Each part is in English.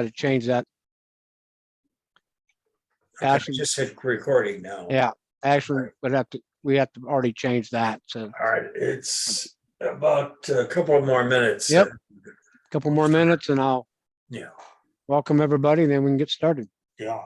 got to change that. I Ashley, just hit recording now. yeah, Ashley we have to already change that. So All right, it's about a couple of more minutes. Yep. a couple more minutes and I'll Yeah. welcome everybody, then we can get started. Yeah.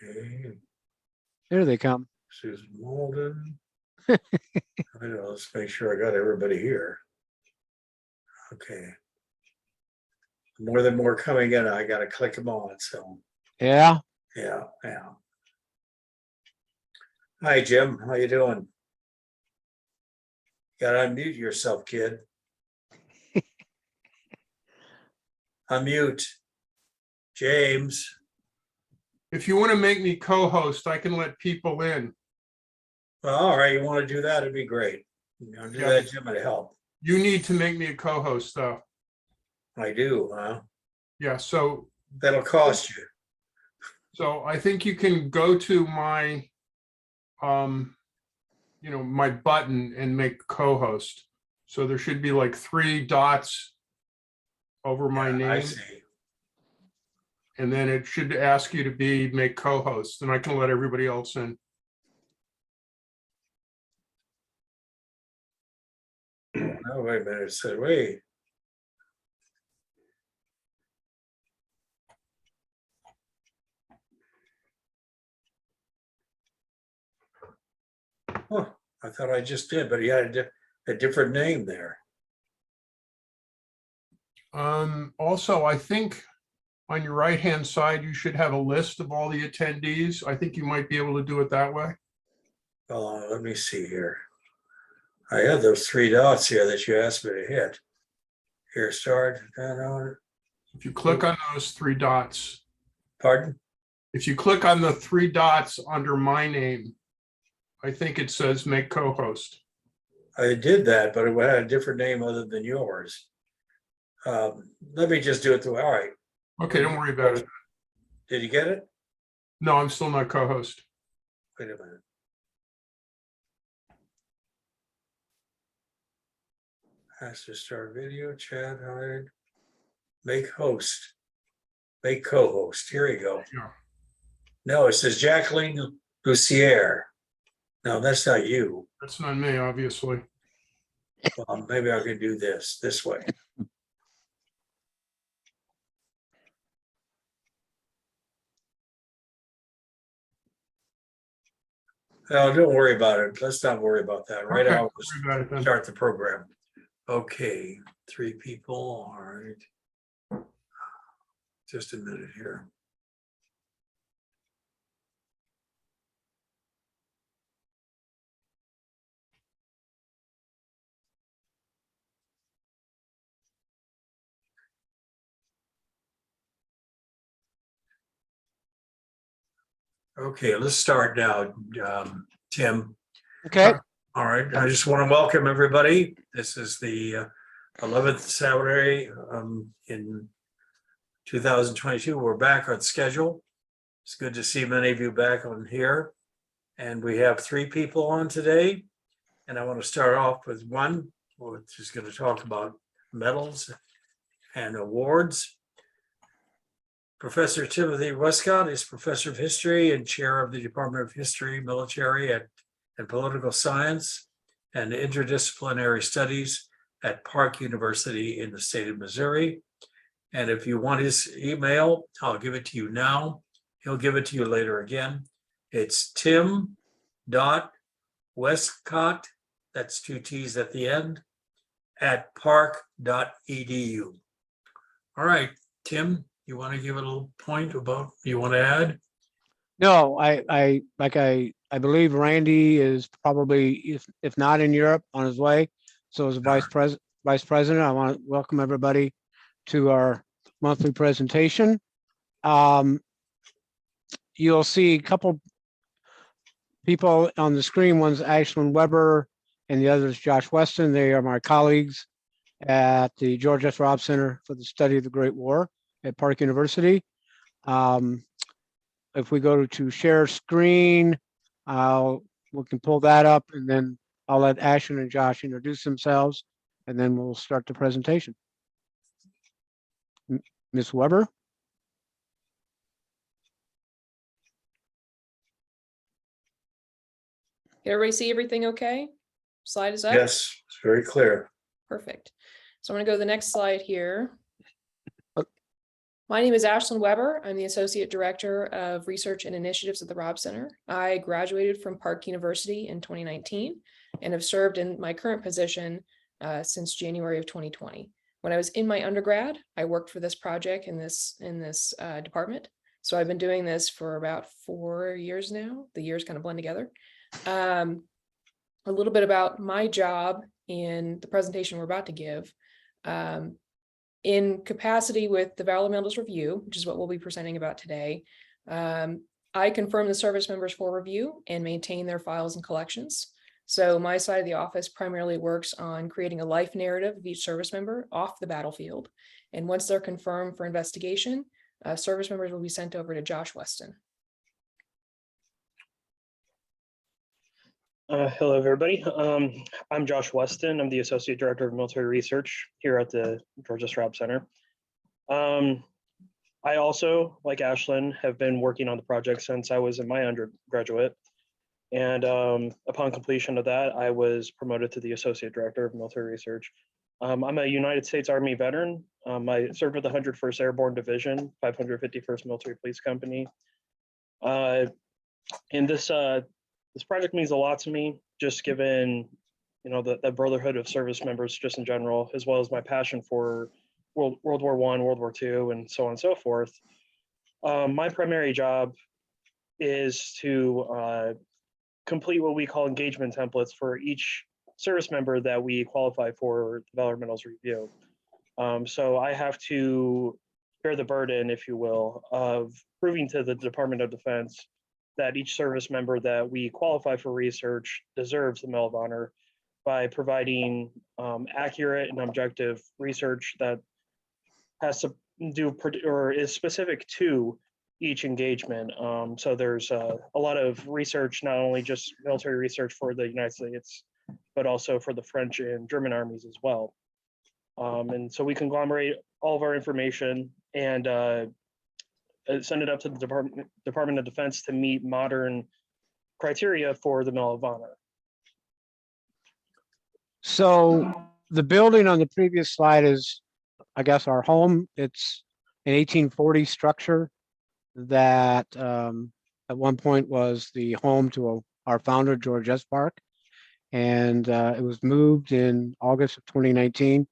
Okay, There they come. Susan Malden. I know, let's make sure I got everybody here. Okay. More than more coming in, I gotta click them on, so, Yeah. yeah. Hi, Jim, how you doing? Gotta unmute yourself, kid. Unmute. James. If you want to make me co-host, I can let people in. Well, all right, you want to do that, it'd be great. You know, do Yeah. that, Jim, it'd help. You need to make me a co-host though. I do, huh? Yeah, so That'll cost you. I think you can go to my my button and make co-host. So there should be like 3 dots over my Yeah, name. I see. And then it should ask you to make co-host, and I can let everybody else in. Oh, wait a minute, it said, wait. Oh, I thought I just did, but he had a different name there. Also, I think on your right-hand side, you should have a list of all the attendees. I think you might be able to do it that way. Let me see here. I had those 3 dots here that you asked me to hit. Here, start. If you click on those 3 dots, Pardon? if you click on the 3 dots under my name, I think it says make co-host. I did that, but it had a different name other than yours. Let me just do it through. All right. Okay, don't worry about it. Did you get it? No, I'm still not co-host. Wait a minute. Has to start video, chat, hide, make host, make co-host. Here we go. Yeah. No, it says Jacqueline Lucier. No, that's not you. That's not me, obviously. Well, maybe I can do this way. No, don't worry about it. Let's not worry about that. Right Okay, now, don't worry about it then. start the program. Okay, 3 people. All right. Just a minute here. Okay, let's start now, Tim. Okay. All right, I just want to welcome everybody. This is the 11th Saturday in 2022. We're back on schedule. It's good to see many of you back on here. And we have 3 people on today. And I want to start off with one, which is going to talk about medals and awards. Professor Timothy Westcott is Professor of History and Chair of the Department of History, Military, and Political Science and Interdisciplinary Studies at Park University in the state of Missouri. And if you want his email, I'll give it to you now. He'll give it to you later again. It's tim.westcott, that's 2 T's at the end, at park.edu. All right, Tim, you want to give a little point about you want to add? No, I believe Randy is probably, if not in Europe, on his way. So as vice president, I want to welcome everybody to our monthly presentation. You'll see a couple people on the screen. One's Ashlyn Weber and the other is Josh Weston. They are my colleagues at the George S. Robb Center for the Study of the Great War at Park University. If we go to share screen, we can pull that up, and then I'll let Ashton and Josh introduce themselves, and then we'll start the presentation. Ms. Weber? Everybody see everything okay? Slide is up? Yes, it's very clear. Perfect. So I'm going to go to the next slide here. Uh, My name is Ashlyn Weber. I'm the Associate Director of Research and Initiatives at the Robb Center. I graduated from Park University in 2019 and have served in my current position since January of 2020. When I was in my undergrad, I worked for this project in this department. So I've been doing this for about 4 years now. The years kind of blend together. A little bit about my job in the presentation we're about to give. In capacity with the Valor Metals Review, which is what we'll be presenting about today, I confirm the service members for review and maintain their files and collections. So my side of the office primarily works on creating a life narrative of each service member off the battlefield. And once they're confirmed for investigation, service members will be sent over to Josh Weston. Hello, everybody. I'm Josh Weston. I'm the Associate Director of Military Research here at the Georgia Robb Center. I also, like Ashlyn, have been working on the project since I was in my undergraduate. And upon completion of that, I was promoted to the Associate Director of Military Research. I'm a United States Army veteran. I served with the 101st Airborne Division, 551st Military Police Company. And this project means a lot to me, just given, the brotherhood of service members just in general, as well as my passion for World War I, World War II, and so on and so forth. My primary job is to complete what we call engagement templates for each service member that we qualify for the Valor Metals Review. So I have to bear the burden, if you will, of proving to the Department of Defense that each service member that we qualify for research deserves the Medal of Honor by providing accurate and objective research that has to do or is specific to each engagement. So there's a lot of research, not only just military research for the United States, but also for the French and German armies as well. And so we conglomerate all of our information and send it up to the Department of Defense to meet modern criteria for the Medal of Honor. So the building on the previous slide is, I guess, our home. It's an 1840 structure that at one point was the home to our founder, George S. Park. And it was moved in August of 2019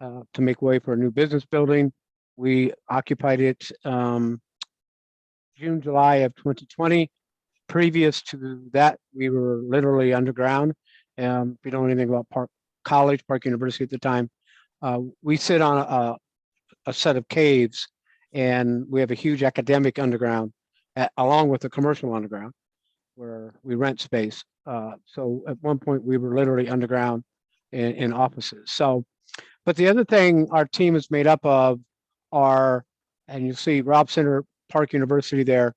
to make way for a new business building. We occupied it June, July of 2020. Previous to that, we were literally underground. If you don't know anything about Park University at the time, we sit on a set of caves, and we have a huge academic underground, along with the commercial underground, where we rent space. So at one point, we were literally underground in offices. So, but the other thing our team is made up of are, and you'll see Robb Center, Park University there,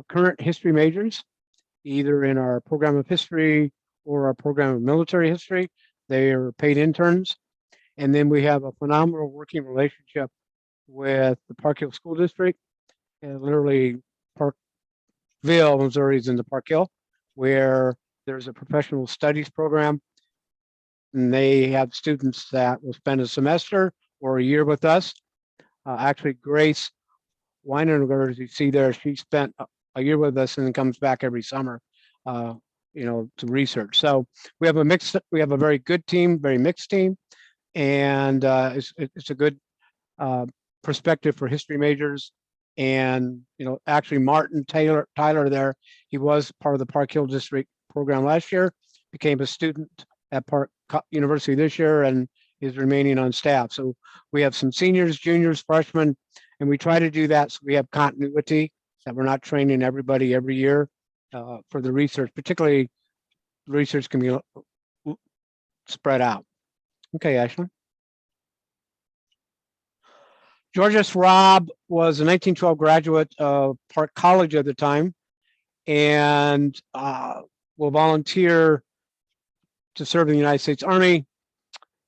current history majors, either in our program of history or our program of military history. They are paid interns. And then we have a phenomenal working relationship with the Park Hill School District, and literally Parkville, Missouri is in the Park Hill, where there's a professional studies program. And they have students that will spend a semester or a year with us. Actually, Grace Weinberger, as you see there, she spent a year with us and then comes back every summer, to research. So we have a very good team, very mixed team, and it's a good perspective for history majors. And actually, Martin Tyler there, he was part of the Park Hill District program last year, became a student at Park University this year, and is remaining on staff. So we have some seniors, juniors, freshmen, and we try to do that so we have continuity, that we're not training everybody every year for the research. Particularly, research can be spread out. Okay, Ashley. George S. Robb was a 1912 graduate of Park College at the time, and will volunteer to serve in the United States Army.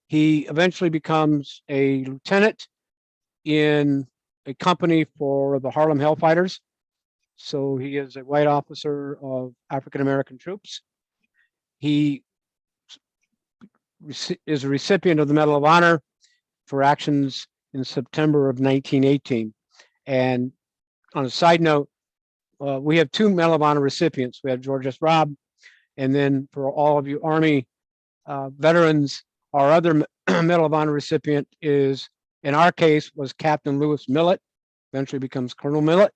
He eventually becomes a lieutenant in a company for the Harlem Hellfighters. So he is a white officer of African-American troops. He is a recipient of the Medal of Honor for actions in September of 1918. And on a side note, we have two Medal of Honor recipients. We have George S. Robb, and then for all of you Army veterans, our other Medal of Honor recipient is, in our case, was Captain Lewis Millett, eventually becomes Colonel Millett,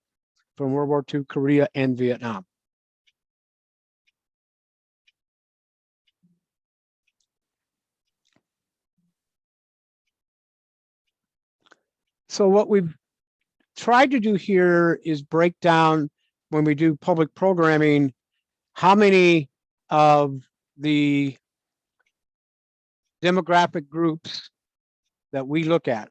from World War II, Korea, and Vietnam. So what we've tried to do here is break down, when we do public programming, how many of the demographic groups that we look at.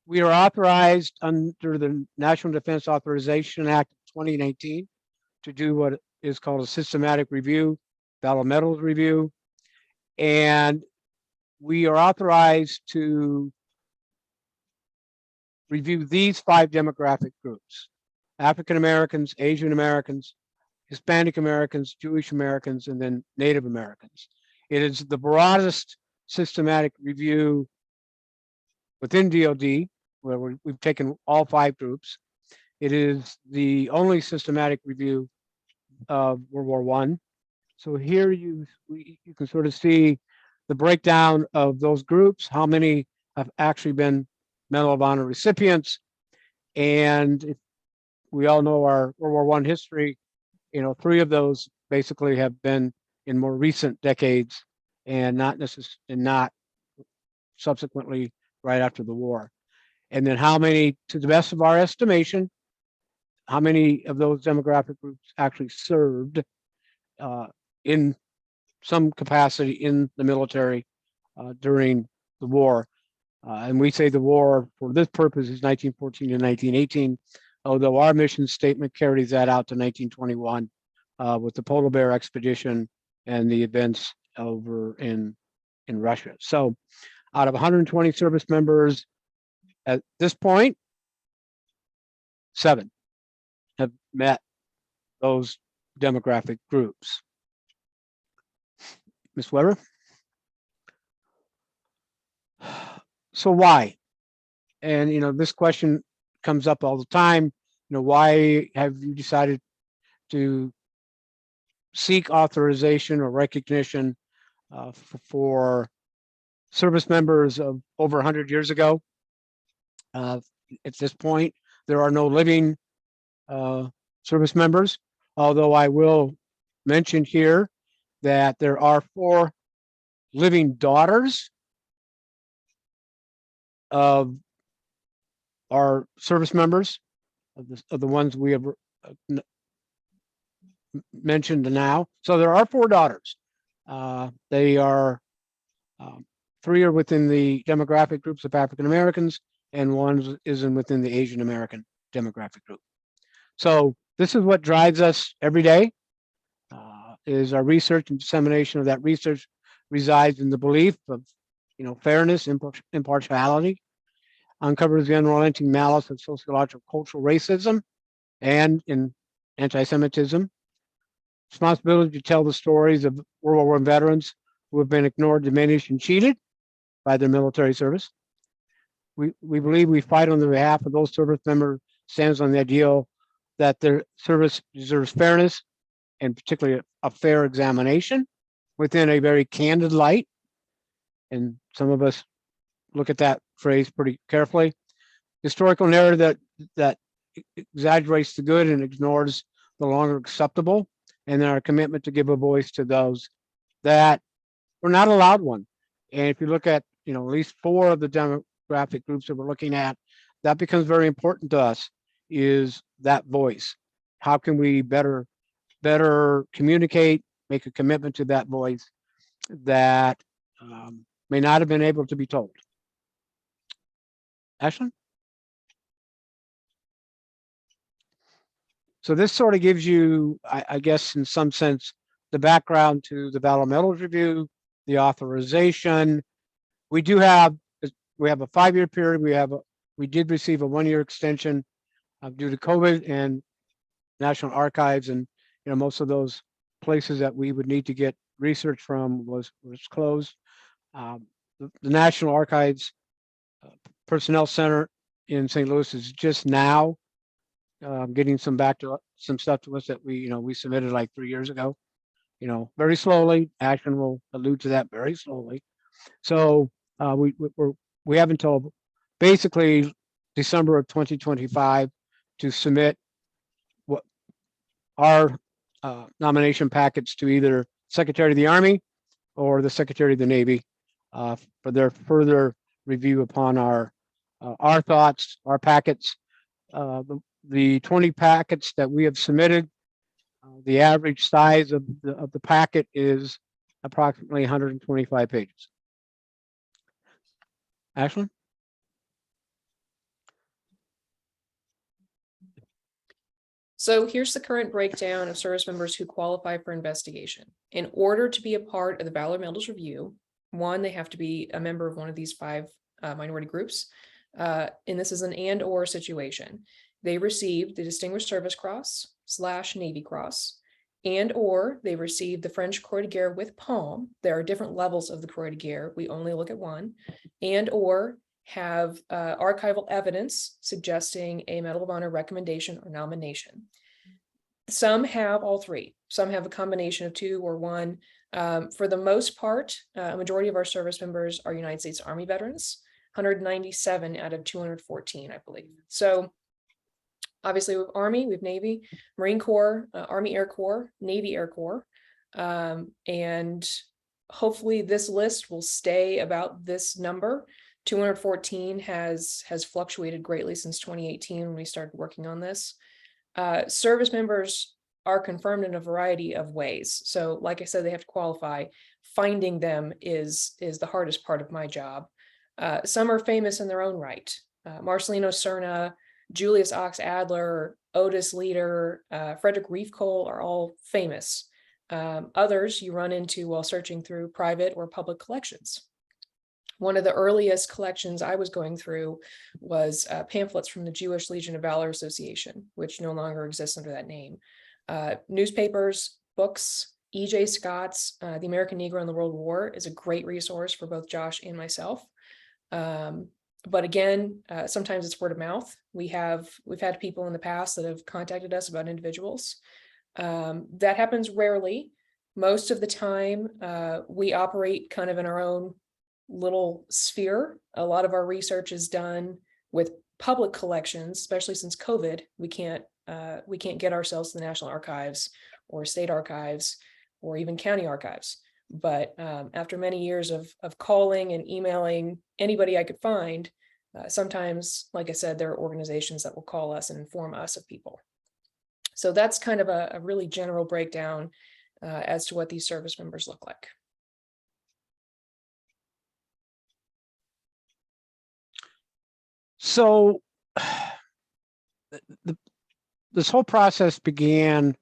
We are authorized under the National Defense Authorization Act of 2019 to do what is called a systematic review, Valor Medals review. And we are authorized to review these 5 demographic groups: African Americans, Asian Americans, Hispanic Americans, Jewish Americans, and then Native Americans. It is the broadest systematic review within DoD, where we've taken all 5 groups. It is the only systematic review of World War I. So here you can sort of see the breakdown of those groups, how many have actually been Medal of Honor recipients. And if we all know our World War I history, 3 of those basically have been in more recent decades and not necessarily, and not subsequently right after the war. And then how many, to the best of our estimation, how many of those demographic groups actually served in some capacity in the military during the war. And we say the war for this purpose is 1914 to 1918, although our mission statement carries that out to 1921 with the Polar Bear expedition and the events over in Russia. So out of 120 service members at this point, 7 have met those demographic groups. Ms. Weber? So why? And, this question comes up all the time. Why have you decided to seek authorization or recognition for service members of over 100 years ago? At this point, there are no living service members, although I will mention here that there are 4 living daughters of our service members, of the ones we have mentioned now. So there are 4 daughters. They are 3 are within the demographic groups of African Americans, and 1 is within the Asian American demographic group. So this is what drives us every day. Is our research and dissemination of that research resides in the belief of, fairness, impartiality, uncovers the unrelenting malice of sociological, cultural racism, and in anti-Semitism. Responsibility to tell the stories of World War I veterans who have been ignored, diminished, and cheated by their military service. We believe we fight on the behalf of those service members, stands on the ideal that their service deserves fairness, and particularly a fair examination within a very candid light. And some of us look at that phrase pretty carefully. Historical narrative that exaggerates the good and ignores the longer acceptable, and then our commitment to give a voice to those that were not allowed one. And if you look at, at least 4 of the demographic groups that we're looking at, that becomes very important to us, is that voice. How can we better communicate, make a commitment to that voice that may not have been able to be told? Ashlyn? So this sort of gives you, I guess, in some sense, the background to the Valor Medals Review, the authorization. We have a 5-year period. We did receive a 1-year extension due to COVID, and National Archives and most of those places that we would need to get research from was closed. The National Archives Personnel Center in St. Louis is just now getting some stuff to us that we submitted like 3 years ago. Very slowly. Ashton will allude to that very slowly. So we have until basically December of 2025 to submit what our nomination packets to either Secretary of the Army or the Secretary of the Navy for their further review upon our thoughts, our packets. The 20 packets that we have submitted, the average size of the packet is approximately 125 pages. Ashlyn? So here's the current breakdown of service members who qualify for investigation. In order to be a part of the Valor Medals Review, one, they have to be a member of one of these 5 minority groups. And this is an and/or situation. They received the Distinguished Service Cross / Navy Cross, and/or they received the French Croix de Guerre with Palm. There are different levels of the Croix de Guerre. We only look at one. And/or have archival evidence suggesting a Medal of Honor recommendation or nomination. Some have all 3. Some have a combination of 2 or 1. For the most part, a majority of our service members are United States Army veterans, 197 out of 214, I believe. So obviously we have Army, we have Navy, Marine Corps, Army Air Corps, Navy Air Corps, and hopefully this list will stay about this number. 214 has fluctuated greatly since 2018 when we started working on this. Service members are confirmed in a variety of ways. So like I said, they have to qualify. Finding them is the hardest part of my job. Some are famous in their own right. Marcelino Cerna, Julius Ox Adler, Otis Leader, Frederick Reef Cole are all famous. Others you run into while searching through private or public collections. One of the earliest collections I was going through was pamphlets from the Jewish Legion of Valor Association, which no longer exists under that name. Newspapers, books, E.J. Scott's The American Negro in the World War is a great resource for both Josh and myself. But again, sometimes it's word of mouth. We've had people in the past that have contacted us about individuals. That happens rarely. Most of the time, we operate kind of in our own little sphere. A lot of our research is done with public collections, especially since COVID. We can't get ourselves to the National Archives or state archives or even county archives. But after many years of calling and emailing anybody I could find, sometimes, like I said, there are organizations that will call us and inform us of people. So that's kind of a really general breakdown as to what these service members look like. So this whole process began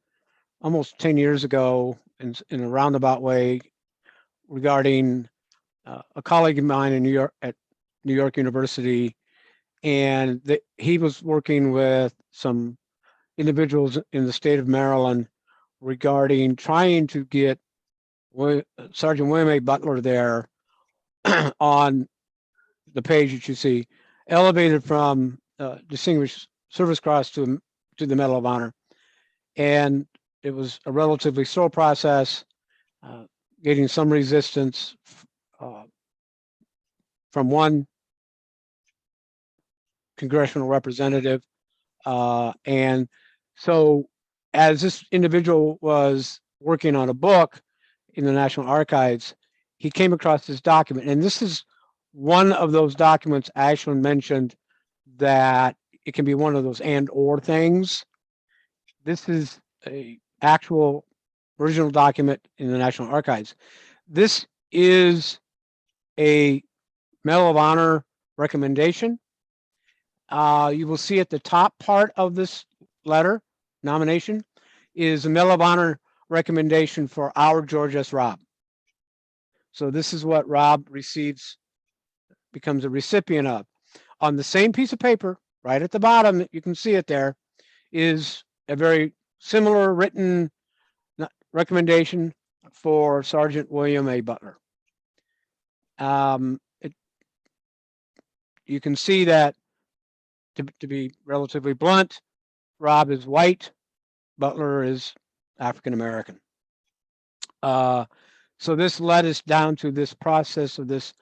almost 10 years ago in a roundabout way regarding a colleague of mine in New York at New York University, and he was working with some individuals in the state of Maryland regarding trying to get Sergeant William A. Butler there on the page that you see, elevated from Distinguished Service Cross to the Medal of Honor. And it was a relatively slow process, getting some resistance from one congressional representative. And so as this individual was working on a book in the National Archives, he came across this document. And this is one of those documents Ashlyn mentioned that it can be one of those and/or things. This is a actual original document in the National Archives. This is a Medal of Honor recommendation. You will see at the top part of this letter, nomination is the Medal of Honor recommendation for our George S. Robb. So this is what Robb receives, becomes a recipient of. On the same piece of paper, right at the bottom, you can see it there, is a very similar written recommendation for Sergeant William A. Butler. You can see that, to be relatively blunt, Robb is white, Butler is African American. So this led us down to this process of this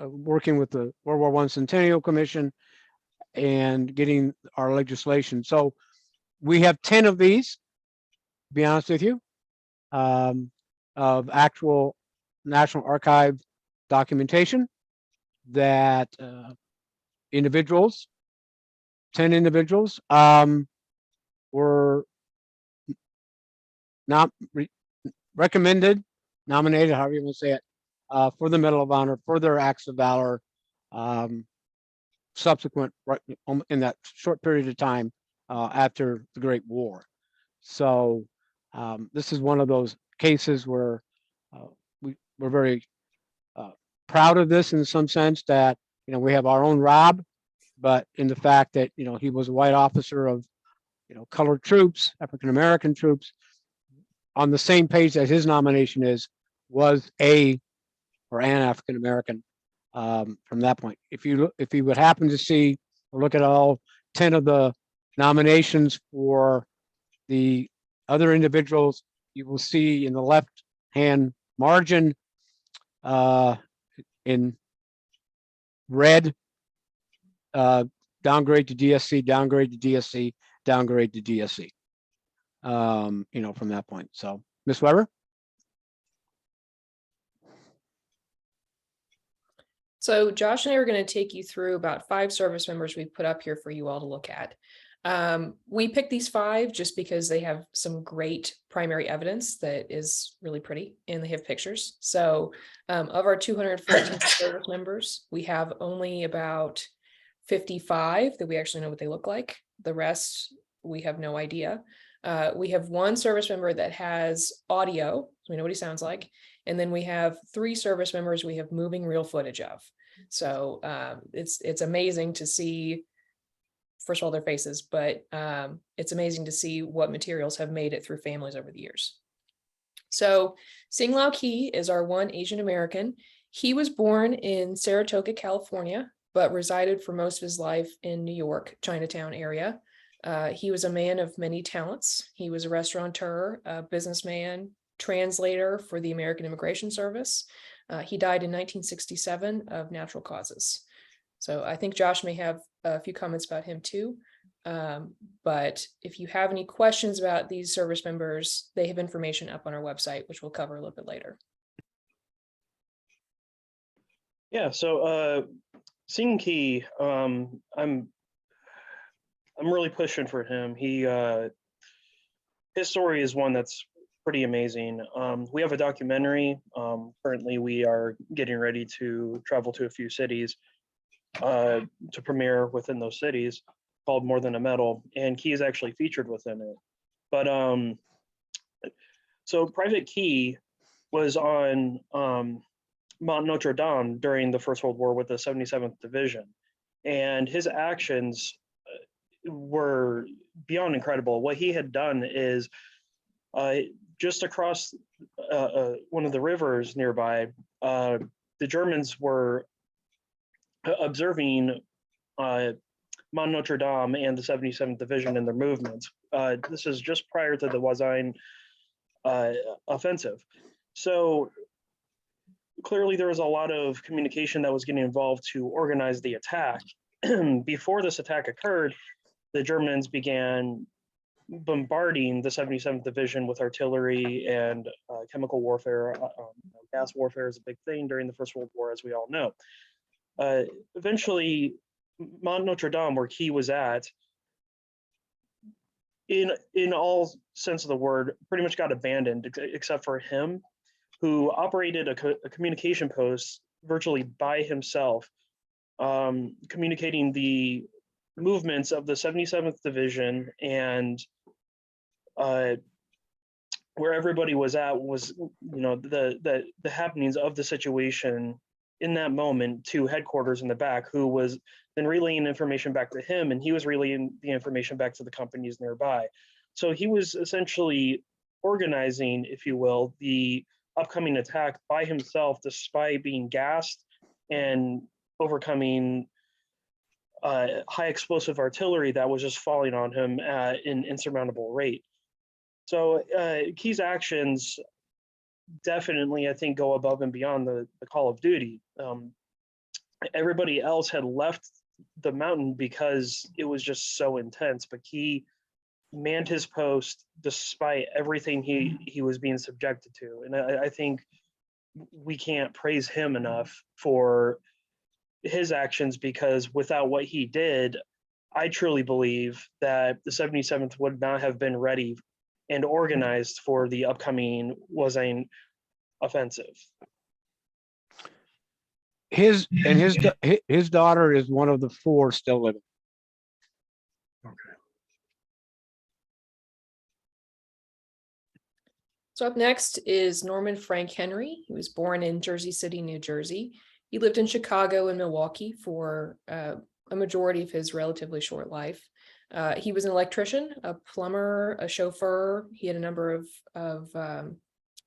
working with the World War I Centennial Commission and getting our legislation. So we have 10 of these, to be honest with you, of actual National Archive documentation that individuals, 10 individuals, were not recommended, nominated, however you want to say it, for the Medal of Honor, for their acts of valor, subsequent, right, in that short period of time after the Great War. So this is one of those cases where we're very proud of this in some sense, that, you know, we have our own Robb, but in the fact that, you know, he was a white officer of, you know, colored troops, African American troops, on the same page that his nomination is, was a or an African American from that point. If you would happen to see or look at all 10 of the nominations for the other individuals, you will see in the left hand margin in red, downgrade to DSC, downgrade to DSC, downgrade to DSC. You know, from that point. So, Ms. Weber. So Josh and I are going to take you through about 5 service members we put up here for you all to look at. We picked these 5 just because they have some great primary evidence that is really pretty, and they have pictures. So of our 214 service members, we have only about 55 that we actually know what they look like. The rest, we have no idea. We have 1 service member that has audio, so we know what he sounds like. And then we have 3 service members we have moving real footage of. So it's amazing to see, first of all, their faces, but it's amazing to see what materials have made it through families over the years. So Sing Lao Key is our 1 Asian American. He was born in Saratoga, California, but resided for most of his life in New York, Chinatown area. He was a man of many talents. He was a restaurateur, a businessman, translator for the American Immigration Service. He died in 1967 of natural causes. So I think Josh may have a few comments about him too. But if you have any questions about these service members, they have information up on our website, which we'll cover a little bit later. Yeah, so Sing Key, I'm really pushing for him. His story is one that's pretty amazing. We have a documentary. Currently, we are getting ready to travel to a few cities to premiere within those cities, called More Than a Medal, and Key is actually featured within it. But so Private Key was on Mount Notre Dame during the First World War with the 77th Division, and his actions were beyond incredible. What he had done is just across one of the rivers nearby, the Germans were observing Mount Notre Dame and the 77th Division in their movements. This is just prior to the Wazain offensive. So clearly there was a lot of communication that was getting involved to organize the attack. Before this attack occurred, the Germans began bombarding the 77th Division with artillery and chemical warfare. Gas warfare is a big thing during the First World War, as we all know. Eventually, Mount Notre Dame, where Key was at, in all sense of the word, pretty much got abandoned, except for him, who operated a communication post virtually by himself, communicating the movements of the 77th Division and where everybody was at was, the happenings of the situation in that moment to headquarters in the back, who was then relaying information back to him, and he was relaying the information back to the companies nearby. So he was essentially organizing, if you will, the upcoming attack by himself, despite being gassed and overcoming high explosive artillery that was just falling on him at an insurmountable rate. So Key's actions definitely, I think, go above and beyond the call of duty. Everybody else had left the mountain because it was just so intense, but Key manned his post despite everything he was being subjected to. And I think we can't praise him enough for his actions, because without what he did, I truly believe that the 77th would not have been ready and organized for the upcoming Wazane offensive. His daughter is one of the 4 still living. So up next is Norman Frank Henry. He was born in Jersey City, New Jersey. He lived in Chicago and Milwaukee for a majority of his relatively short life. He was an electrician, a plumber, a chauffeur. He had a number of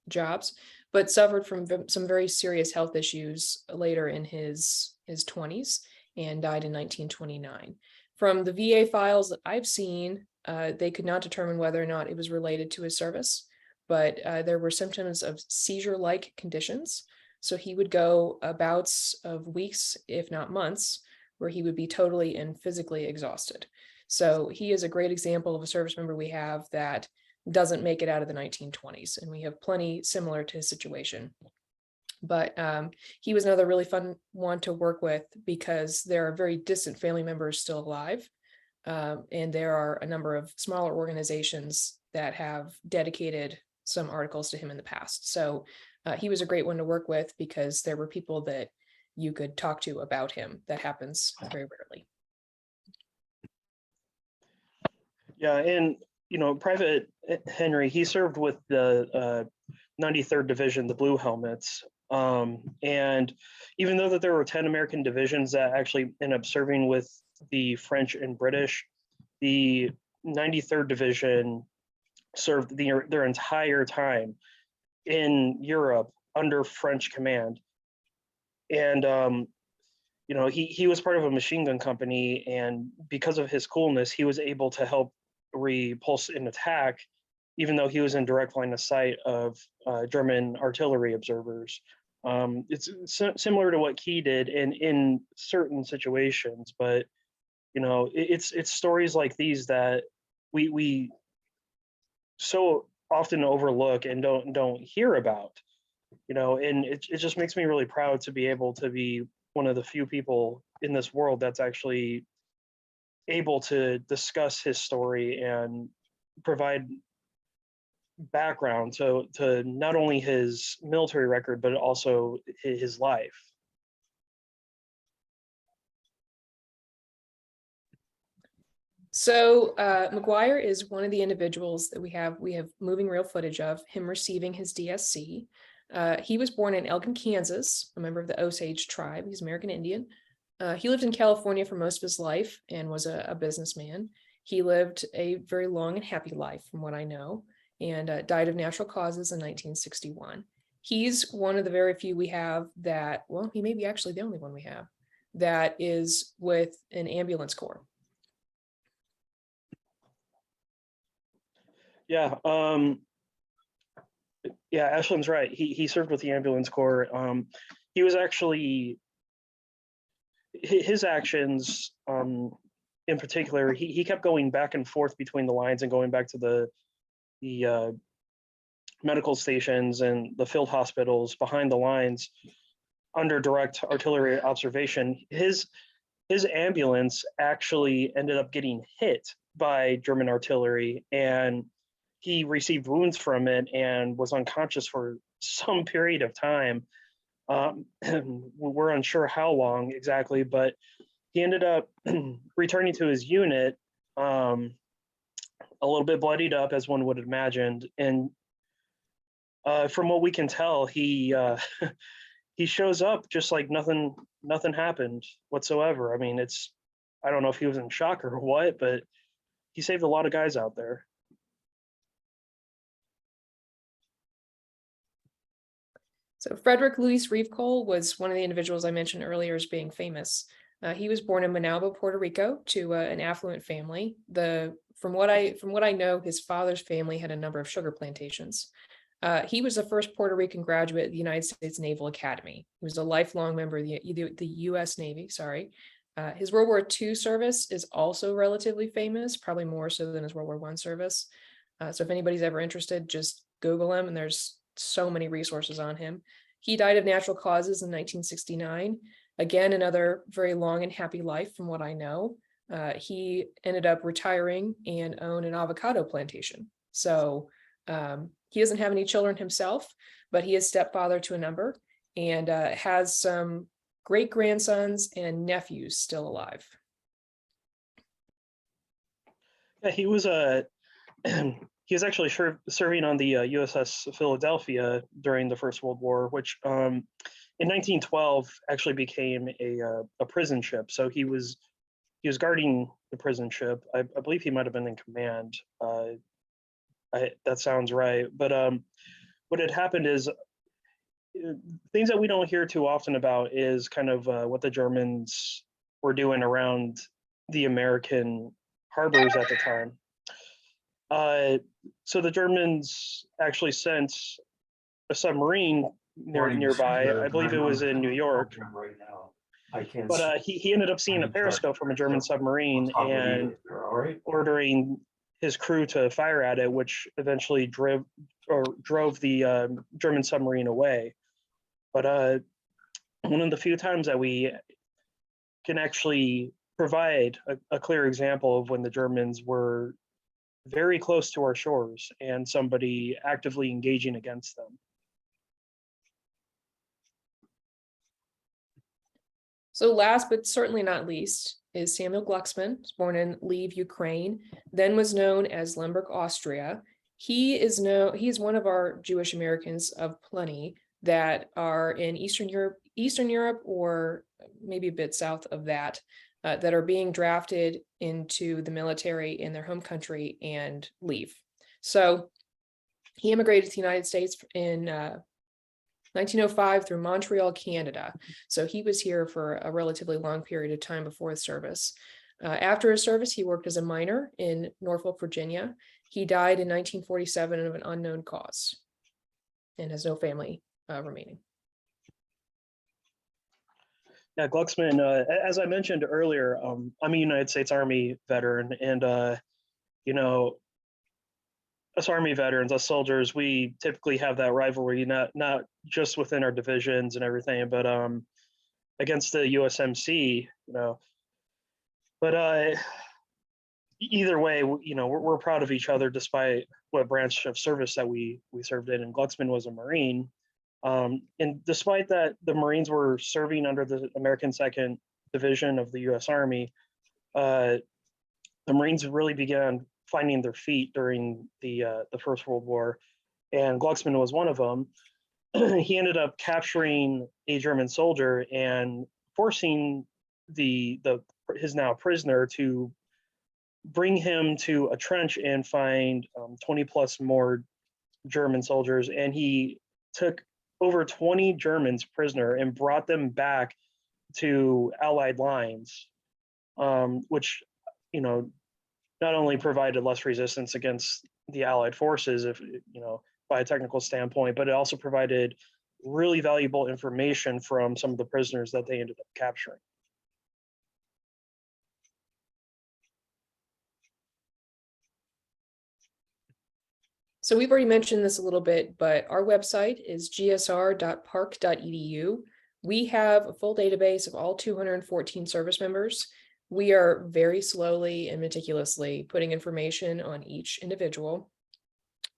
jobs, but suffered from some very serious health issues later in his 20s and died in 1929. From the VA files that I've seen, they could not determine whether or not it was related to his service, but there were symptoms of seizure-like conditions. So he would go bouts of weeks, if not months, where he would be totally and physically exhausted. So he is a great example of a service member we have that doesn't make it out of the 1920s. And we have plenty similar to his situation. But he was another really fun one to work with, because there are very distant family members still alive. And there are a number of smaller organizations that have dedicated some articles to him in the past. So he was a great one to work with, because there were people that you could talk to about him. That happens very rarely. Yeah, and Private Henry, he served with the 93rd Division, the Blue Helmets. And even though that there were 10 American divisions that actually ended up serving with the French and British, the 93rd Division served their entire time in Europe under French command. And he was part of a machine gun company, and because of his coolness, he was able to help repulse an attack, even though he was in direct line of sight of German artillery observers. It's similar to what Key did in certain situations, but it's stories like these that we so often overlook and don't hear about. And it just makes me really proud to be able to be one of the few people in this world that's actually able to discuss his story and provide background to not only his military record, but also his life. So McGuire is one of the individuals that we have moving real footage of him receiving his DSC. He was born in Elgin, Kansas, a member of the Osage tribe. He's American Indian. He lived in California for most of his life and was a businessman. He lived a very long and happy life, from what I know, and died of natural causes in 1961. He's one of the very few we have that, well, he may be actually the only one we have, that is with an ambulance corps. Yeah, Ashland's right. He served with the ambulance corps. He was actually, his actions in particular, he kept going back and forth between the lines and going back to the medical stations and the field hospitals behind the lines under direct artillery observation. His ambulance actually ended up getting hit by German artillery, and he received wounds from it and was unconscious for some period of time. We're unsure how long exactly, but he ended up returning to his unit a little bit bloodied up, as one would have imagined. And from what we can tell, he he shows up just like nothing happened whatsoever. I mean, I don't know if he was in shock or what, but he saved a lot of guys out there. So Frederick Louis Reeve-Cole was one of the individuals I mentioned earlier as being famous. He was born in Managua, Puerto Rico, to an affluent family. From what I know, his father's family had a number of sugar plantations. He was the first Puerto Rican graduate of the United States Naval Academy. He was a lifelong member of the U.S. Navy. Sorry. His World War II service is also relatively famous, probably more so than his World War I service. So if anybody's ever interested, just Google him, and there's so many resources on him. He died of natural causes in 1969. Again, another very long and happy life from what I know. He ended up retiring and owned an avocado plantation. So he doesn't have any children himself, but he is stepfather to a number, and has some great grandsons and nephews still alive. Yeah, he was he was actually serving on the USS Philadelphia during the First World War, which in 1912 actually became a prison ship. So he was guarding the prison ship. I believe he might have been in command. That sounds right. But what had happened is things that we don't hear too often about is kind of what the Germans were doing around the American harbors at the time. So the Germans actually sent a submarine nearby. I believe it was in New York. But he ended up seeing a periscope from a German submarine and ordering his crew to fire at it, which eventually drove the German submarine away. But one of the few times that we can actually provide a clear example of when the Germans were very close to our shores and somebody actively engaging against them. So last but certainly not least is Samuel Glucksmann, born in Lviv, Ukraine, then was known as Lemberg, Austria. He is one of our Jewish Americans of plenty that are in Eastern Europe, or maybe a bit south of that, that are being drafted into the military in their home country and leave. So he immigrated to the United States in 1905 through Montreal, Canada. So he was here for a relatively long period of time before his service. After his service, he worked as a miner in Norfolk, Virginia. He died in 1947 of an unknown cause and has no family remaining. Yeah, Glucksmann, as I mentioned earlier, I'm a United States Army veteran, and you know, us Army veterans, us soldiers, we typically have that rivalry, not just within our divisions and everything, but against the USMC, you know. But either way, you know, we're proud of each other despite what branch of service that we served in. And Glucksmann was a Marine. And despite that, the Marines were serving under the American 2nd Division of the U.S. Army. The Marines really began finding their feet during the First World War, and Glucksmann was one of them. He ended up capturing a German soldier and forcing his now prisoner to bring him to a trench and find 20 plus more German soldiers, and he took over 20 Germans prisoner and brought them back to Allied lines, which, you know, not only provided less resistance against the Allied forces, if you know, by a technical standpoint, but it also provided really valuable information from some of the prisoners that they ended up capturing. So we've already mentioned this a little bit, but our website is gsr.park.edu. We have a full database of all 214 service members. We are very slowly and meticulously putting information on each individual.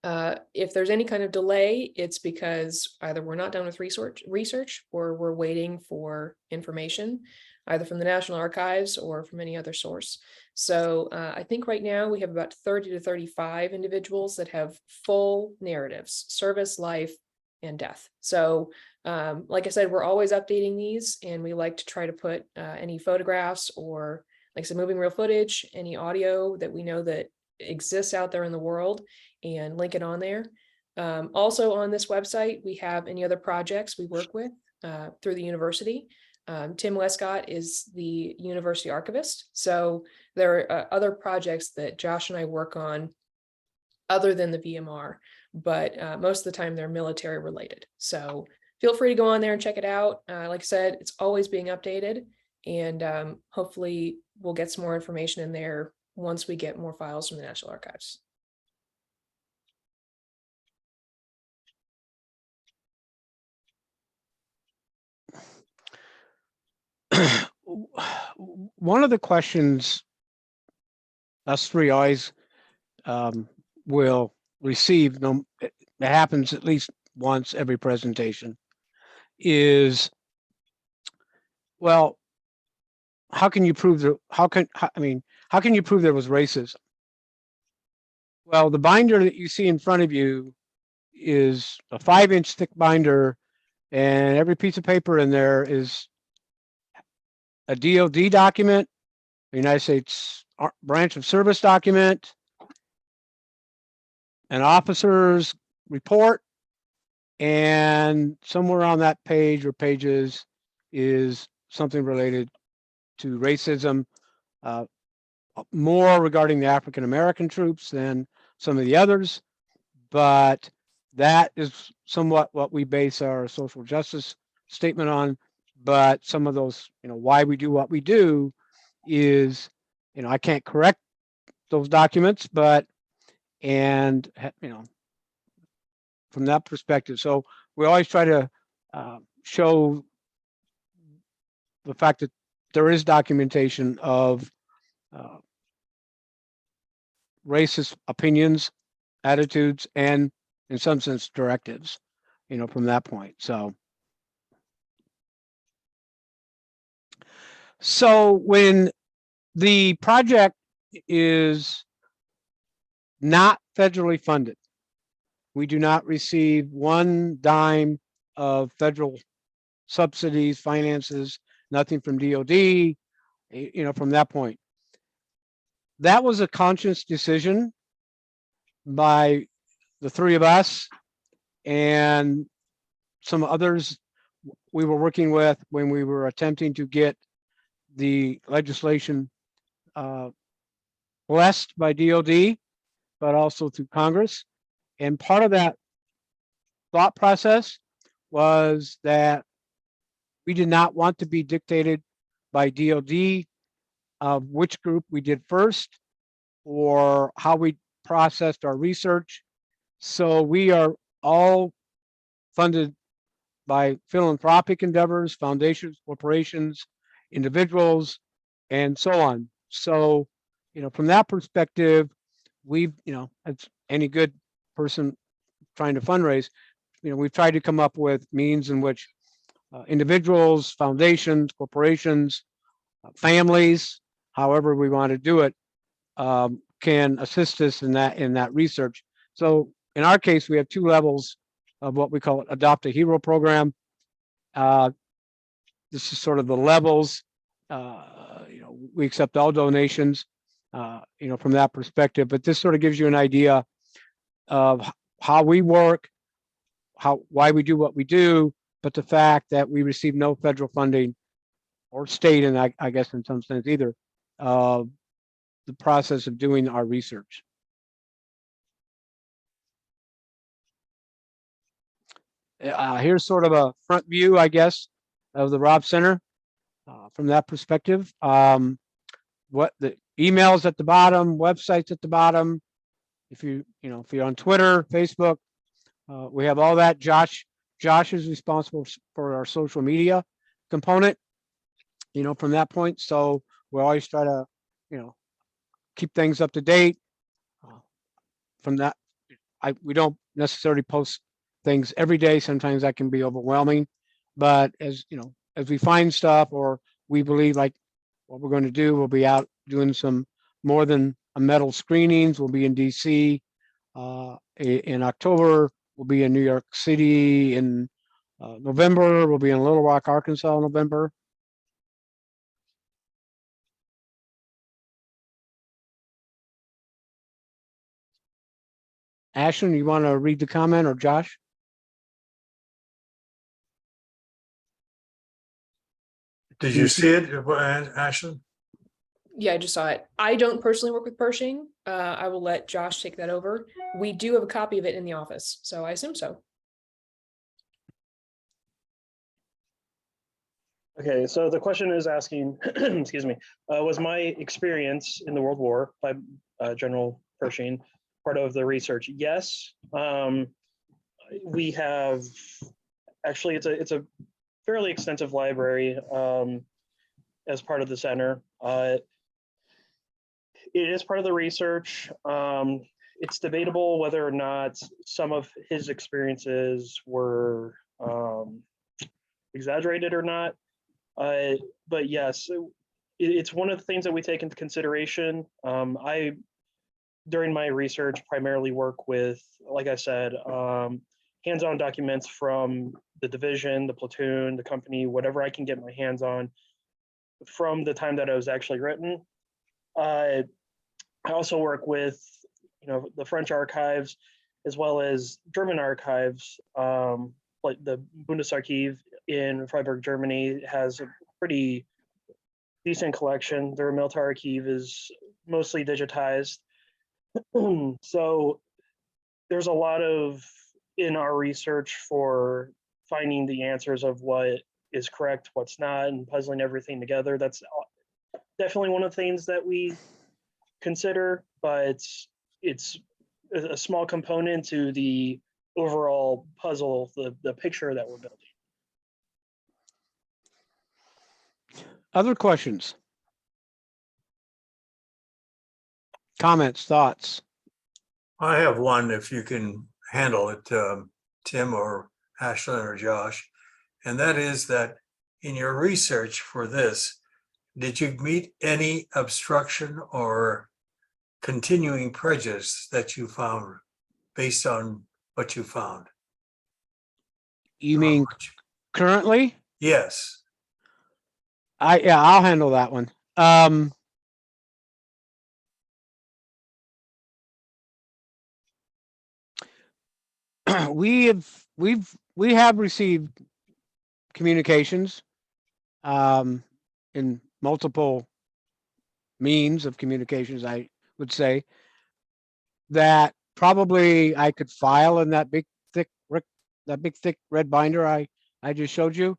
If there's any kind of delay, it's because either we're not done with research or we're waiting for information. either from the National Archives or from any other source. So I think right now we have about 30 to 35 individuals that have full narratives, service, life, and death. So like I said, we're always updating these, and we like to try to put any photographs or, like I said, moving real footage, any audio that we know that exists out there in the world, and link it on there. Also on this website, we have any other projects we work with through the university. Tim Westcott is the university archivist. So there are other projects that Josh and I work on other than the VMR, but most of the time they're military related. So feel free to go on there and check it out. Like I said, it's always being updated, and hopefully we'll get some more information in there once we get more files from the National Archives. One of the questions us three always will receive, it happens at least once every presentation, is, well, how can you prove how can you prove there was racism? Well, the binder that you see in front of you is a 5-inch thick binder, and every piece of paper in there is a DoD document, the United States Branch of Service document, an officer's report, and somewhere on that page or pages is something related to racism, more regarding the African American troops than some of the others, but that is somewhat what we base our social justice statement on. But some of those, why we do what we do is, I can't correct those documents, but, and, from that perspective. So we always try to show the fact that there is documentation of racist opinions, attitudes, and in some sense directives, from that point. So when the project is not federally funded, we do not receive one dime of federal subsidies, finances, nothing from DoD, from that point. That was a conscious decision by the three of us and some others we were working with when we were attempting to get the legislation blessed by DoD, but also through Congress. And part of that thought process was that we did not want to be dictated by DoD of which group we did first or how we processed our research. So we are all funded by philanthropic endeavors, foundations, corporations, individuals, and so on. So, from that perspective, we've, as any good person trying to fundraise, we've tried to come up with means in which individuals, foundations, corporations, families, however we want to do it, can assist us in that research. So in our case, we have 2 levels of what we call Adopt a Hero program. This is sort of the levels. We accept all donations, from that perspective. But this sort of gives you an idea of how we work, why we do what we do, but the fact that we receive no federal funding or state, and I guess in some sense either, the process of doing our research. Here's sort of a front view, I guess, of the Robb Center from that perspective. What the emails at the bottom, websites at the bottom. If if you're on Twitter, Facebook, we have all that. Josh is responsible for our social media component, from that point. So we always try to, keep things up to date. From that, we don't necessarily post things every day. Sometimes that can be overwhelming, but as we find stuff or we believe like what we're going to do, we'll be out doing some more than a metal screenings. We'll be in DC in October. We'll be in New York City in November. We'll be in Little Rock, Arkansas in November. Ashton, you want to read the comment, or Josh? Did you see it, Ashley? Yeah, I just saw it. I don't personally work with Pershing. I will let Josh take that over. We do have a copy of it in the office, so I assume so. Okay, so the question is asking, excuse me, was my experience in the World War by General Pershing part of the research? Yes. We have, actually, it's a fairly extensive library as part of the center. It is part of the research. It's debatable whether or not some of his experiences were exaggerated or not. But yes, it's one of the things that we take into consideration. I, during my research, primarily work with, like I said, hands-on documents from the division, the platoon, the company, whatever I can get my hands on from the time that I was actually written. I also work with, the French archives as well as German archives, like the Bundesarchiv in Freiburg, Germany has a pretty decent collection. Their military archive is mostly digitized. So there's a lot in our research for finding the answers of what is correct, what's not, and puzzling everything together. That's definitely one of the things that we consider, but it's a small component to the overall puzzle, the picture that we're building. Other questions? Comments, thoughts? I have one, if you can handle it, Tim or Ashlyn or Josh. And that is that in your research for this, did you meet any obstruction or continuing prejudice that you found based on what you found? You mean currently? Yes. Yeah, I'll handle that one. We have received communications in multiple means of communications, I would say, that probably I could file in that big thick red binder I just showed you.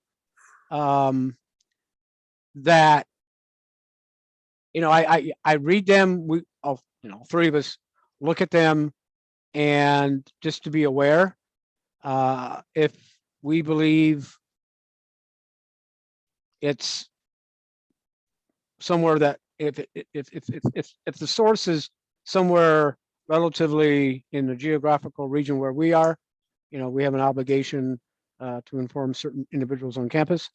That I read them. We all, three of us look at them, and just to be aware, if we believe it's somewhere that if the source is somewhere relatively in the geographical region where we are, we have an obligation to inform certain individuals on campus.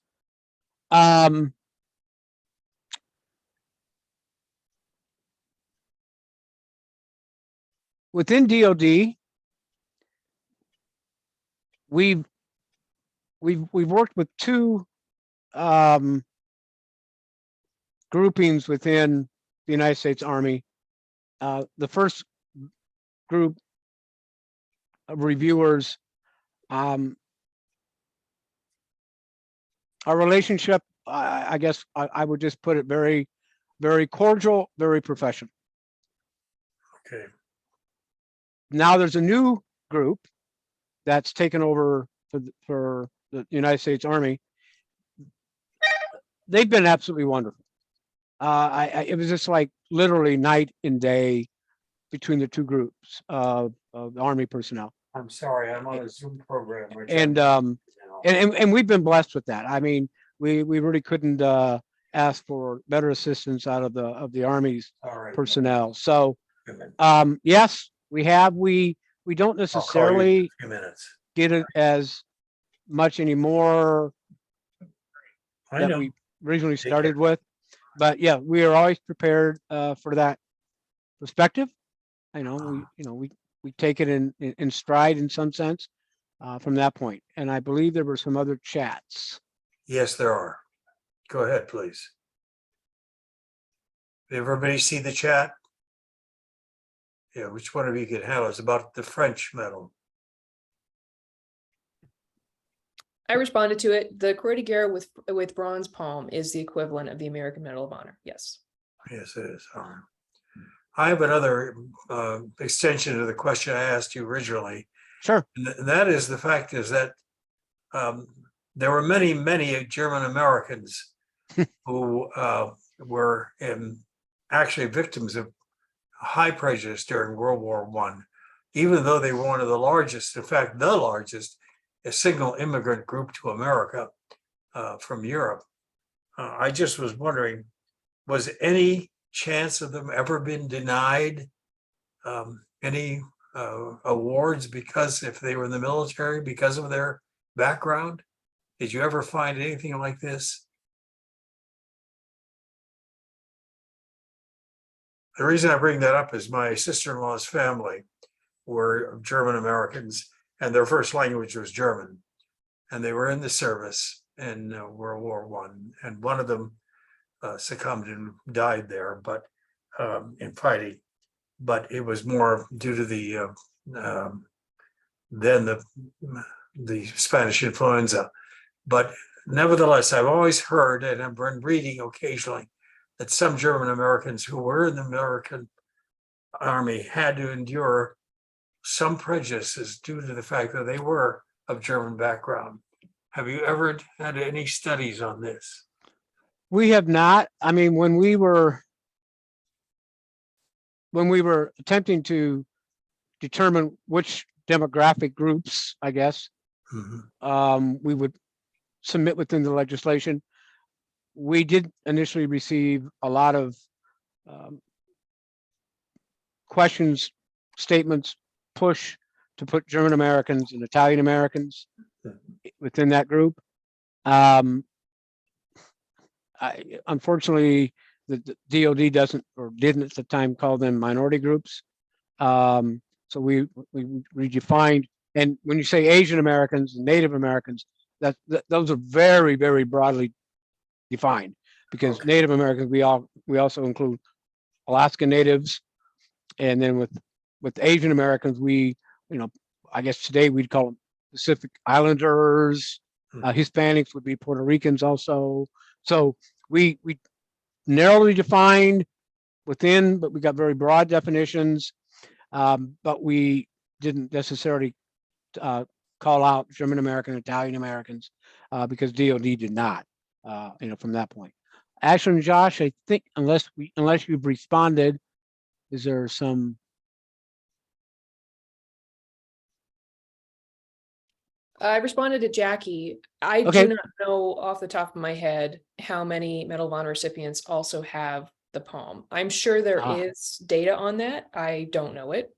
Within DoD, we've worked with two groupings within the United States Army. The first group of reviewers, our relationship, I guess I would just put it very, very cordial, very professional. Okay. Now there's a new group that's taken over for the United States Army. They've been absolutely wonderful. It was just like literally night and day between the two groups of Army personnel. I'm sorry, I'm on a Zoom program. And we've been blessed with that. I mean, we really couldn't ask for better assistance out of the Army's personnel. So yes, we have. We don't necessarily get it as much anymore I know. originally Take started with. But yeah, we are always prepared for that perspective. We take it in stride in some sense from that point. And I believe there were some other chats. Yes, there are. Go ahead, please. Did everybody see the chat? Yeah, which one of you can handle? It's about the French medal. I responded to it. The Croix de Guerre with bronze palm is the equivalent of the American Medal of Honor. Yes. Yes, it is. I have another extension to the question I asked you originally. Sure. And that is the fact is that there were many German Americans who were actually victims of high prejudice during World War I, even though they were one of the largest, in fact, the largest, a single immigrant group to America from Europe. I just was wondering, was any chance of them ever been denied any awards because if they were in the military because of their background? Did you ever find anything like this? The reason I bring that up is my sister-in-law's family were German Americans and their first language was German. And they were in the service in World War I. And one of them succumbed and died there, but in fighting. But it was more due to the Spanish influenza. But nevertheless, I've always heard, and I've been reading occasionally, that some German Americans who were in the American army had to endure some prejudices due to the fact that they were of German background. Have you ever had any studies on this? We have not. I mean, when we were attempting to determine which demographic groups, I guess, we would submit within the legislation, we did initially receive a lot of questions, statements, push to put German Americans and Italian Americans within that group. Unfortunately, the DOD doesn't or didn't at the time call them minority groups. So we redefined. And when you say Asian Americans and Native Americans, those are very, very broadly defined, because Okay. Native Americans, we also include Alaska Natives, and then with Asian Americans, I guess today we'd call them Pacific Islanders. Hispanics would be Puerto Ricans also. So we narrowly defined within, but we got very broad definitions. But we didn't necessarily call out German American, Italian Americans, because DOD did not, from that point. Ashley and Josh, I think unless you've responded, is there some? I responded to Jackie. I Okay. do not know off the top of my head how many Medal of Honor recipients also have the palm. I'm sure there is data on that. I don't know it.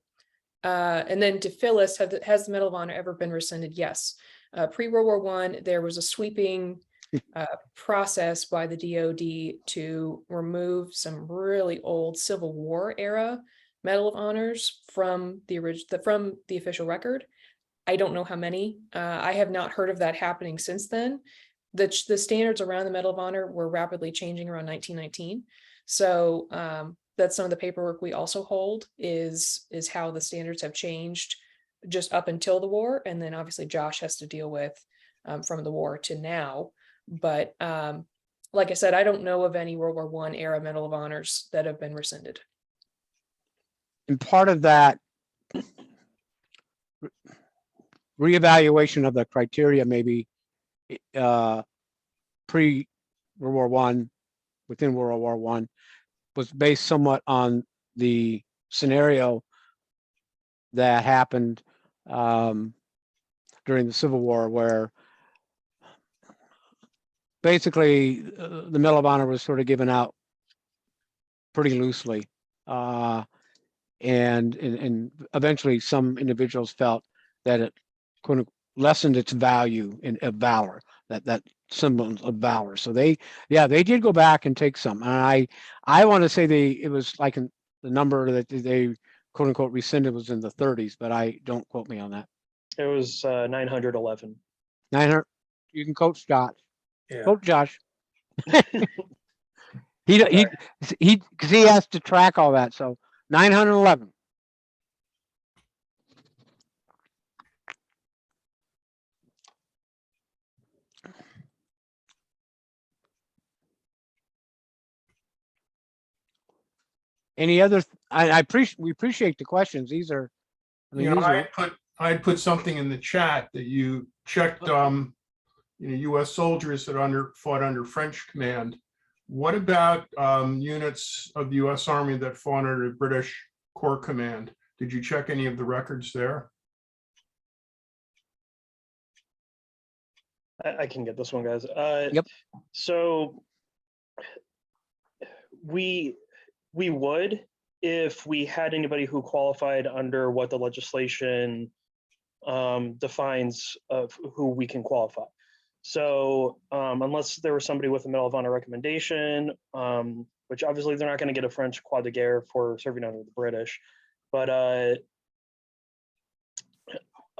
And then to Phyllis, has the Medal of Honor ever been rescinded? Yes. Pre-World War I, there was a sweeping process by the DOD to remove some really old Civil War era Medal of Honors from the official record. I don't know how many. I have not heard of that happening since then. The standards around the Medal of Honor were rapidly changing around 1919. So that's some of the paperwork we also hold is how the standards have changed just up until the war. And then obviously Josh has to deal with from the war to now. But like I said, I don't know of any World War I era Medal of Honors that have been rescinded. And part of that reevaluation of the criteria, maybe pre World War I, within World War I, was based somewhat on the scenario that happened during the Civil War, where basically the Medal of Honor was sort of given out pretty loosely, and eventually some individuals felt that it kind of lessened its value of valor. that symbol of valor. So they did go back and take some. And I want to say it was like the number that they quote unquote rescinded was in the 30s, but don't quote me on that. It was 911. 900. You can coach Scott. Yeah. Coach Josh. Because he has to track all that. So 911. Any other? We appreciate the questions. These are, I mean, Yeah, these are. I'd put something in the chat that you checked, U.S. soldiers that fought under French command. What about units of the U.S. Army that fought under British Corps command? Did you check any of the records there? I can get this one, guys. Yep. So we would, if we had anybody who qualified under what the legislation defines of who we can qualify. So unless there was somebody with a Medal of Honor recommendation, which obviously they're not going to get a French Croix de Guerre for serving under the British, but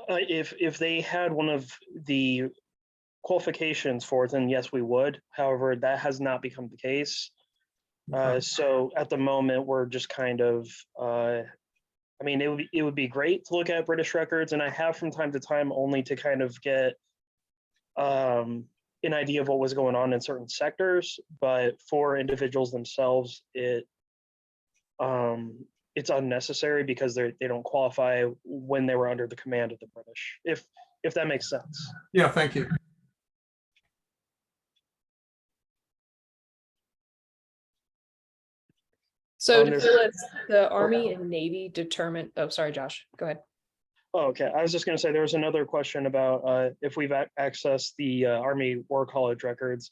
if they had one of the qualifications for it, then yes, we would. However, that has not become the case. So at the moment, we're just kind of, I mean, it would be great to look at British records, and I have from time to time only to kind of get an idea of what was going on in certain sectors. But for individuals themselves, it's unnecessary because they don't qualify when they were under the command of the British. If that makes sense. Yeah, thank you. So there's- the Army and Navy determine, oh, sorry, Josh, go ahead. Oh, okay. I was just going to say there was another question about if we've accessed the Army War College records,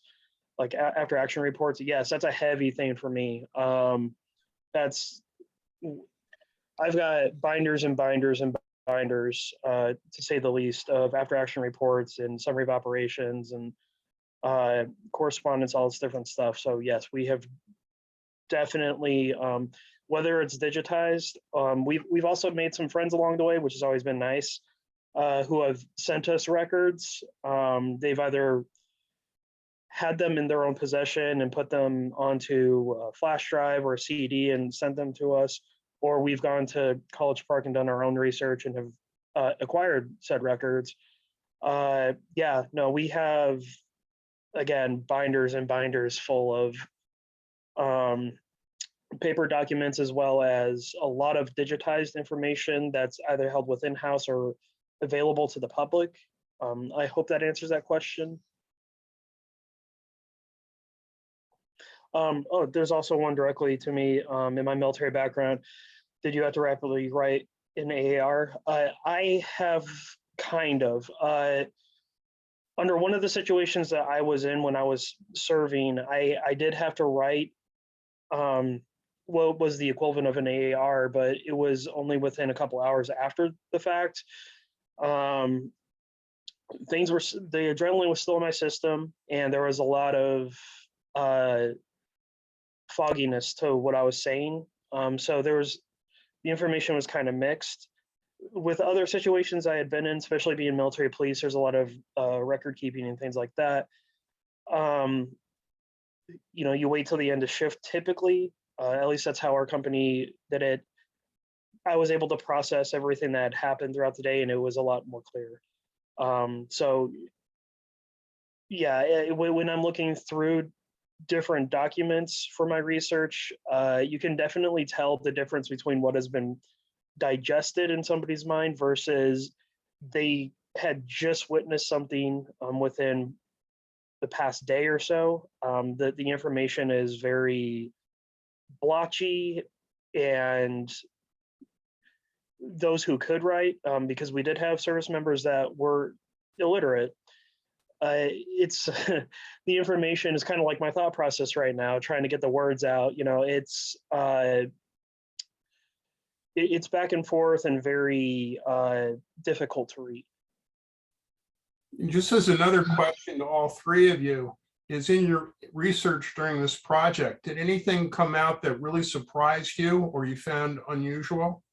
like after action reports. Yes, that's a heavy thing for me. I've got binders and binders and binders, to say the least, of after action reports and summary of operations and correspondence, all this different stuff. So yes, we have definitely, whether it's digitized, we've also made some friends along the way, which has always been nice, who have sent us records. They've either had them in their own possession and put them onto a flash drive or a CD and sent them to us, or we've gone to College Park and done our own research and have acquired said records. Yeah, no, we have, again, binders and binders full of paper documents, as well as a lot of digitized information that's either held within house or available to the public. I hope that answers that question. Oh, there's also one directly to me. In my military background, did you have to rapidly write in AAR? I have kind of. Under one of the situations that I was in when I was serving, I did have to write what was the equivalent of an AAR, but it was only within a couple hours after the fact. The adrenaline was still in my system, and there was a lot of fogginess to what I was saying. So the information was kind of mixed. With other situations I had been in, especially being military police, there's a lot of record keeping and things like that. You wait till the end of shift typically. At least that's how our company did it. I was able to process everything that had happened throughout the day, and it was a lot more clear. So yeah, when I'm looking through different documents for my research, you can definitely tell the difference between what has been digested in somebody's mind versus they had just witnessed something within the past day or so. The information is very blotchy, and those who could write, because we did have service members that were illiterate, it's the information is kind of like my thought process right now, trying to get the words out. It's back and forth and very difficult to read. And just as another question to all three of you, is in your research during this project, did anything come out that really surprised you or you found unusual?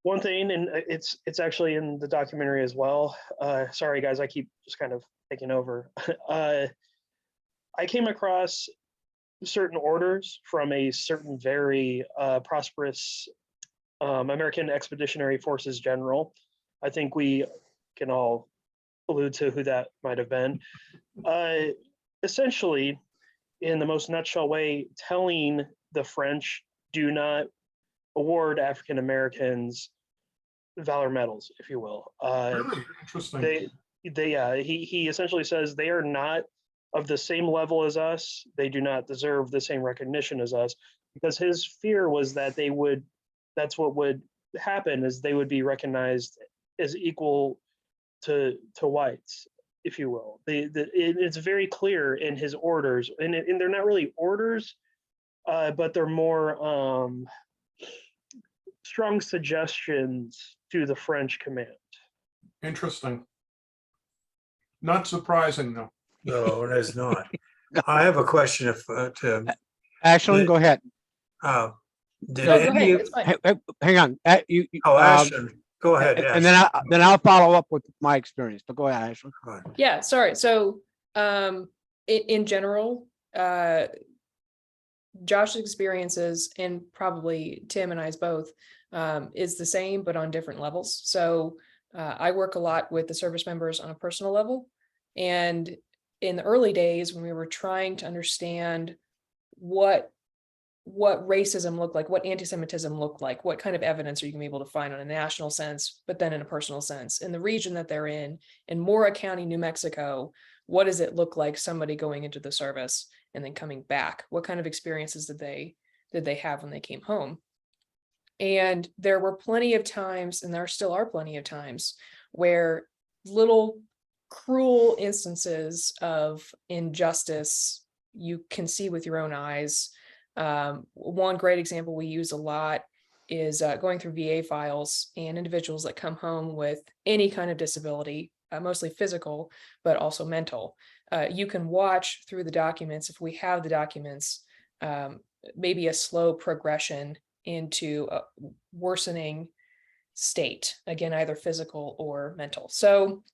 One thing, and it's actually in the documentary as well. Sorry guys, I keep just kind of taking over. I came across certain orders from a certain very prosperous American Expeditionary Forces general. I think we can all allude to who that might have been. Essentially, in the most nutshell way, telling the French, do not award African Americans Valor medals, if you will. Really interesting. He essentially says they are not of the same level as us. They do not deserve the same recognition as us, because his fear was that that's what would happen, is they would be recognized as equal to whites, if you will. It's very clear in his orders, and they're not really orders, but they're more strong suggestions to the French command. Interesting. Not surprising though. No, it is not. I have a question to, Ashland, go ahead. did No, go any, ahead. It's fine. Hang on. oh, Ashland, go ahead. And then I'll follow up with my experience, but go ahead, Ashland. Go ahead. Yeah, sorry. So in general, Josh's experiences, and probably Tim and I's both, is the same, but on different levels. So I work a lot with the service members on a personal level. And in the early days, when we were trying to understand what racism looked like, what anti-Semitism looked like, what kind of evidence are you going to be able to find on a national sense, but then in a personal sense, in the region that they're in Mora County, New Mexico, what does it look like somebody going into the service and then coming back? What kind of experiences did they have when they came home? And there were plenty of times, and there still are plenty of times, where little cruel instances of injustice you can see with your own eyes. One great example we use a lot is going through VA files and individuals that come home with any kind of disability, mostly physical, but also mental. You can watch through the documents, if we have the documents, maybe a slow progression into a worsening state, again, either physical or mental. So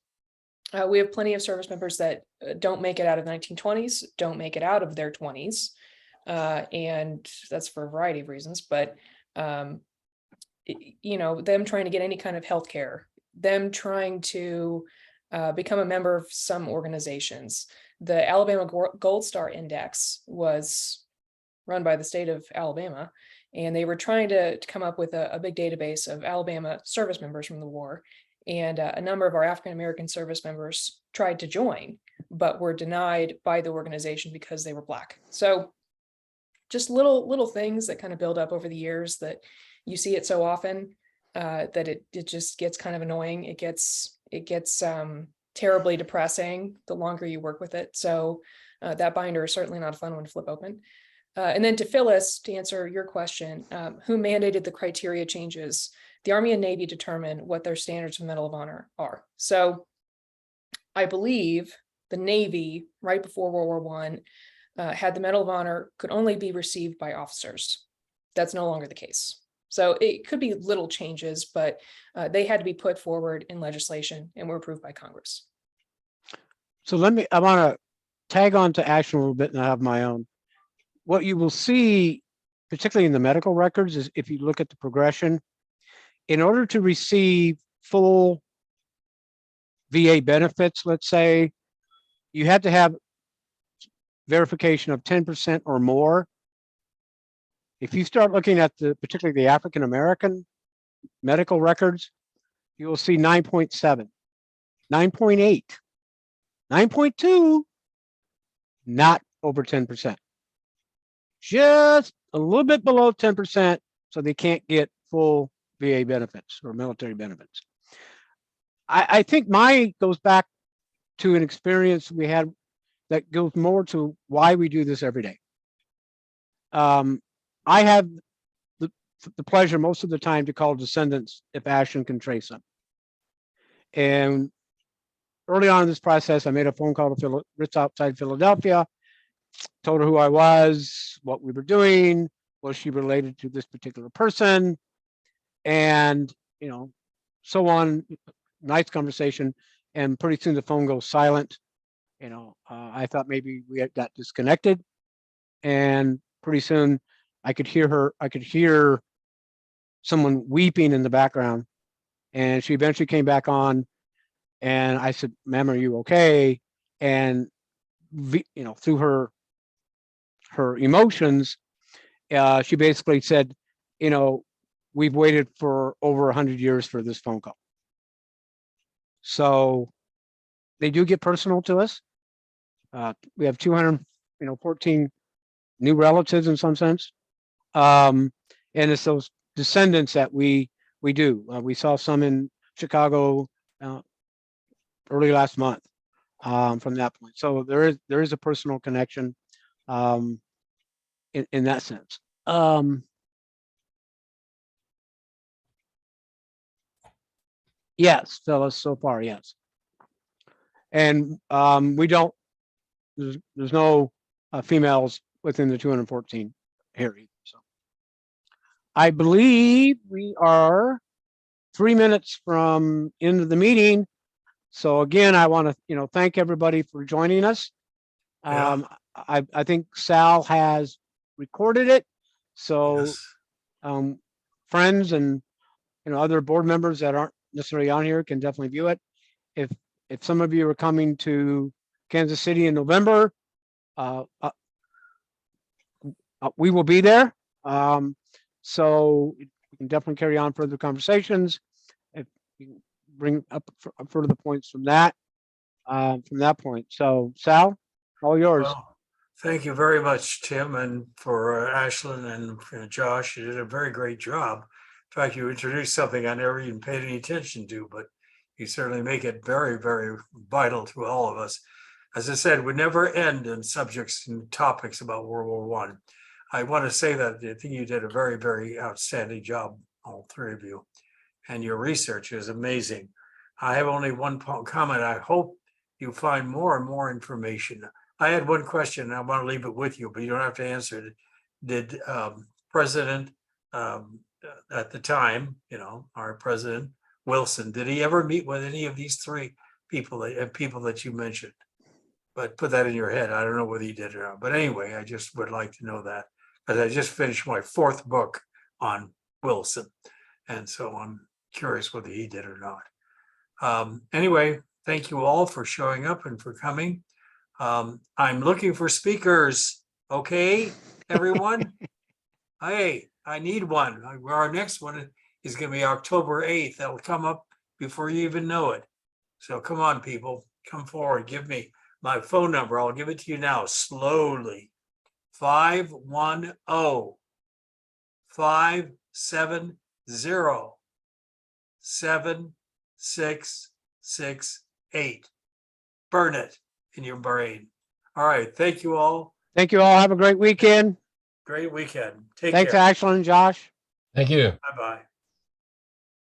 we have plenty of service members that don't make it out of the 1920s, don't make it out of their 20s. And that's for a variety of reasons, but, you know, them trying to get any kind of healthcare, them trying to become a member of some organizations. The Alabama Gold Star Index was run by the state of Alabama, and they were trying to come up with a big database of Alabama service members from the war. And a number of our African-American service members tried to join, but were denied by the organization because they were Black. So just little things that kind of build up over the years, that you see it so often that it just gets kind of annoying. It gets terribly depressing the longer you work with it. So that binder is certainly not a fun one to flip open. And then to Phyllis, to answer your question, who mandated the criteria changes? The Army and Navy determine what their standards of Medal of Honor are. So I believe the Navy, right before World War I, had the Medal of Honor could only be received by officers. That's no longer the case. So it could be little changes, but they had to be put forward in legislation and were approved by Congress. So I want to tag on to Ashland a little bit, and I have my own. What you will see, particularly in the medical records, is if you look at the progression, in order to receive full VA benefits, let's say, you had to have verification of 10% or more. If you start looking at particularly the African-American medical records, you will see 9.7, 9.8, 9.2, not over 10%. Just a little bit below 10%, so they can't get full VA benefits or military benefits. I think mine goes back to an experience we had that goes more to why we do this every day. I have the pleasure most of the time to call descendants if Ashland can trace them. And early on in this process, I made a phone call to Ritz outside Philadelphia, told her who I was, what we were doing, was she related to this particular person, and so on. Nice conversation, and pretty soon the phone goes silent. I thought maybe we had got disconnected, and pretty soon I could hear someone weeping in the background, and she eventually came back on, and I said, "Ma'am, are you okay?" And through her emotions, she basically said, "We've waited for over 100 years for this phone call." So they do get personal to us. We have 214 new relatives in some sense. And it's those descendants that we do. We saw some in Chicago early last month from that point. So there is a personal connection in that sense. Yes, Phyllis, so far, yes. And we don't, there's no females within the 214 here either. So I believe we are 3 minutes from end of the meeting. So again, I want to, thank everybody for joining us. Yeah. I think Sal has recorded it. So Yes. friends and other board members that aren't necessarily on here can definitely view it. If some of you are coming to Kansas City in November, we will be there. So we can definitely carry on further conversations. If you can bring up further points from that point. So Sal, all yours. Well, thank you very much, Tim, and for Ashlyn and Josh. You did a very great job. In fact, you introduced something I never even paid any attention to, but you certainly make it very, very vital to all of us. As I said, we never end in subjects and topics about World War One. I want to say that I think you did a very, very outstanding job, all three of you, and your research is amazing. I have only one comment. I hope you find more and more information. I had one question, and I want to leave it with you, but you don't have to answer it. Did President at the time, our President Wilson, did he ever meet with any of these three people that you mentioned? But put that in your head. I don't know whether he did or not. But anyway, I just would like to know that, because I just finished my 4th book on Wilson, and so I'm curious whether he did or not. Anyway, thank you all for showing up and for coming. I'm looking for speakers. Okay, everyone? Hey, I need one. Our next one is going to be October 8th. That'll come up before you even know it. So come on, people, come forward. Give me my phone number. I'll give it to you now slowly. 510-570-7668. Burn it in your brain. All right. Thank you all. Thank you all. Have a great weekend. Great weekend. Take Thanks, care. Ashlyn and Josh. Thank you. Bye-bye.